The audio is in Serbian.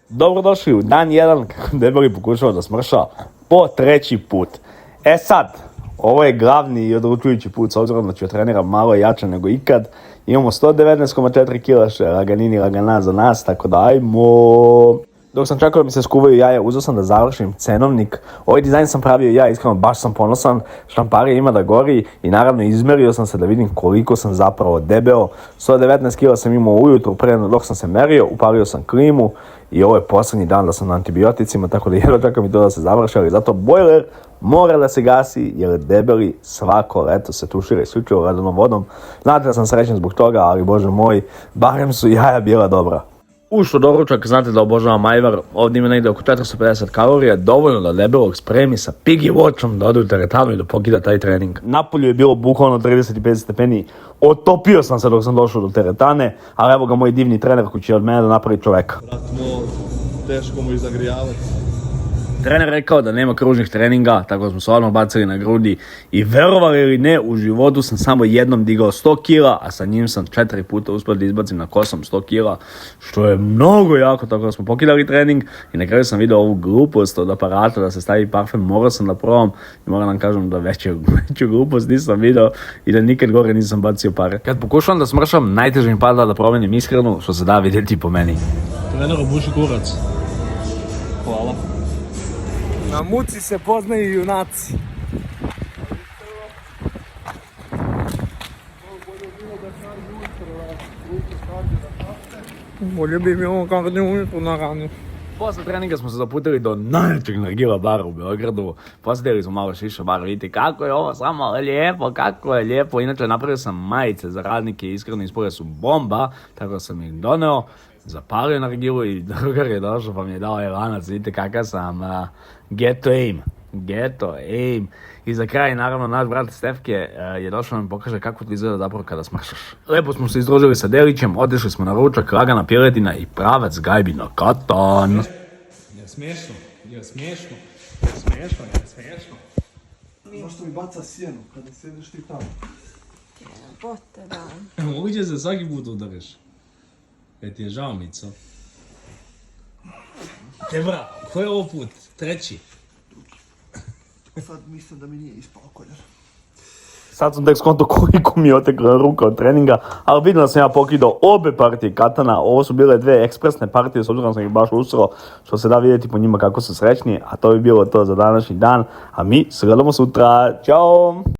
Dobrodošli u dan 1 kako debeli pokušava da smrša po 3. put. E sad, ovo je glavni i odlučujući put s obzirom da ću treniram malo jače nego ikad. Imamo 119,4 kg laganini lagana za nas, tako da ajmo. Dok sam čekao da mi se skuvaju jaja, uzeo sam da završim cenovnik. Ovaj dizajn sam pravio ja, iskreno baš sam ponosan. Štamparija ima da gori i naravno izmerio sam se da vidim koliko sam zapravo debeo. 119 kg sam imao ujutru, prije dok sam se merio, upalio sam klimu i ovo je posljednji dan da sam na antibioticima, tako da jedno čekam i to da se završi, ali zato bojler mora da se gasi jer debeli svako leto se tušira isključivo ledenom vodom. Znate da sam srećen zbog toga, ali bože moj, barem su jaja bila dobra. Ušto doručak, znate da obožavam ajvar, ovdje ima negdje oko 450 kalorija, dovoljno da debelog spremi sa Piggy Watchom da ode u teretanu i da pokida taj trening. Napolju je bilo bukvalno 35 stepeni, otopio sam se dok sam došao do teretane, ali evo ga moj divni trener koji će od mene da napravi čoveka. Vratimo, teško mu i zagrijavati. Trener rekao da nema kružnih treninga, tako smo se odmah bacili na grudi i verovali ili ne, u životu sam samo jednom digao 100 kila, a sa njim sam 4 puta uspio da izbacim na kosom 100 kila, što je mnogo jako, tako da smo pokidali trening i na kraju sam vidio ovu glupost od aparata da se stavi parfem, morao sam da probam i moram vam kažem da veću glupost nisam vidio i da nikad gore nisam bacio pare. Kad pokušavam da smršam, najteže mi pada da promenim ishranu, što se da vidjeti po meni. Trener obuši kurac. Hvala. Na muci se poznaju junaci. Bolje bi mi ovo kardio ujutro na ranu. Posle treninga smo se zaputili do najjačeg nargila bara u Beogradu. Posjedili smo malo šiša bar, vidite kako je ovo samo lijepo, kako je lijepo. Inače napravio sam majice za radnike, iskreno ispore su bomba, tako da sam ih doneo. Zapalio nargilu i drugar je došao pa mi je dao lanac, vidite kakav sam Geto aim. I za kraj, naravno, naš brat Stefke je došao da mi pokaže kako to izgleda zapravo kada smršaš. Lepo smo se izdružili sa Delićem, otišli smo na ručak, lagana piletina i pravac gajbi na katan. Je smiješno. Zašto mi baca sjenu kada sjediš ti tamo? Bote da. Mogu će se svaki put udariš. Jer ti je žao, Mico. Debra, koji je ovo put? 3. Sad mislim da mi nije ispao koljer. Sad sam tek skonto koliko mi je otekla ruka od treninga, ali vidim da sam ja pokidao obe partije katana. Ovo su bile 2 ekspresne partije, s obzirom sam ih baš usro, što se da vidjeti po njima kako su srećni, a to bi bilo to za današnji dan, a mi se gledamo sutra. Ćao!